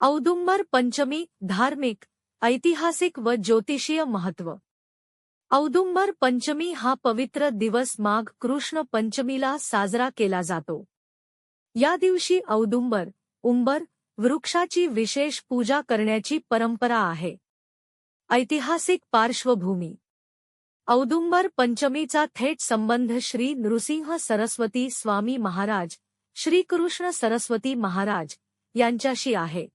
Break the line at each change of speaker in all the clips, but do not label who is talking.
औदुंबर पंचमी धार्मिक, ऐतिहासिक व ज्योतिषीय महत्त्व। औदुंबर पंचमी हा पवित्र दिवस माघ कृष्ण पंचमीला साजरा केला जातो। या दिवशी औदुंबर, उंबर वृक्षाची विशेष पूजा करण्याची परंपरा आहे। ऐतिहासिक पार्श्वभूमी। औदुंबर पंचमीचा थेट संबंध श्री नृसिंह सरस्वती स्वामी महाराज, श्री कृष्ण सरस्वती महाराज यांच्याशी आहे।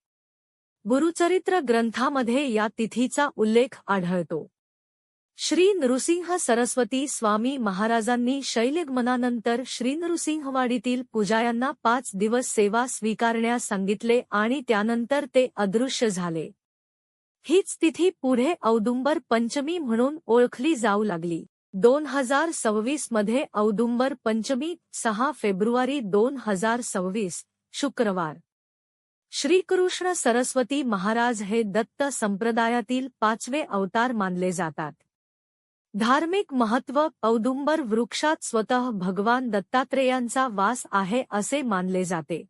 गुरुचरित्र ग्रंथामध्ये या तिथीचा उल्लेख आढळतो। श्री नृसिंह सरस्वती स्वामी महाराजांनी शैलगमनानंतर श्री नृसिंहवाडीतील पुजाऱ्यांना 5 दिवस सेवा स्वीकारण्यास सांगितले आणि त्यानंतर ते अदृश्य झाले। हीच तिथी पुढे औदुंबर पंचमी म्हणून ओळखली जाऊ लागली। 2026 मध्ये औदुंबर पंचमी 6 फेब्रुवारी 2026 शुक्रवार। श्री कृष्ण सरस्वती महाराज हे दत्त संप्रदायातील 5वे अवतार मानले जातात। धार्मिक महत्त्व। औदुंबर वृक्षात स्वतः भगवान दत्तात्रेयांचा वास आहे असे मानले जाते।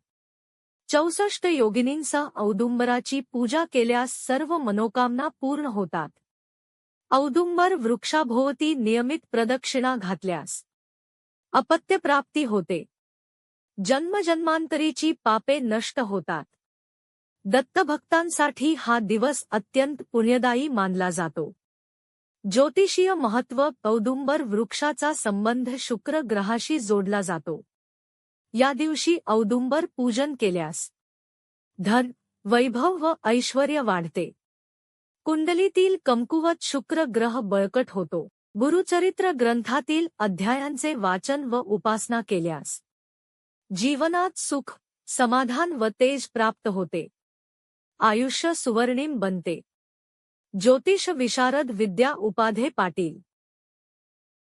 64 योगिनींसह औदुंबराची पूजा केल्यास सर्व मनोकामना पूर्ण होतात। औदुंबर वृक्षाभोवती नियमित प्रदक्षिणा घातल्यास अपत्यप्राप्ती होते। जन्मजन्मांतरीची पापे नष्ट होतात। दत्तभक्तांसाठी हा दिवस अत्यंत पुण्यदायी मानला जातो। ज्योतिषीय महत्त्व। औदुंबर वृक्षाचा संबंध शुक्र ग्रहाशी जोडला जातो। या दिवशी औदुंबर पूजन केल्यास धन, वैभव व ऐश्वर्य वाढते। कुंडलीतील कमकुवत शुक्र ग्रह बळकट होतो। गुरुचरित्र ग्रंथातील अध्यायांचे वाचन व उपासना केल्यास जीवनात सुख, समाधान व तेज प्राप्त होते। आयुष्य सुवर्णिम बनते। ज्योतिष विशारद विद्या उपाध्ये पाटील।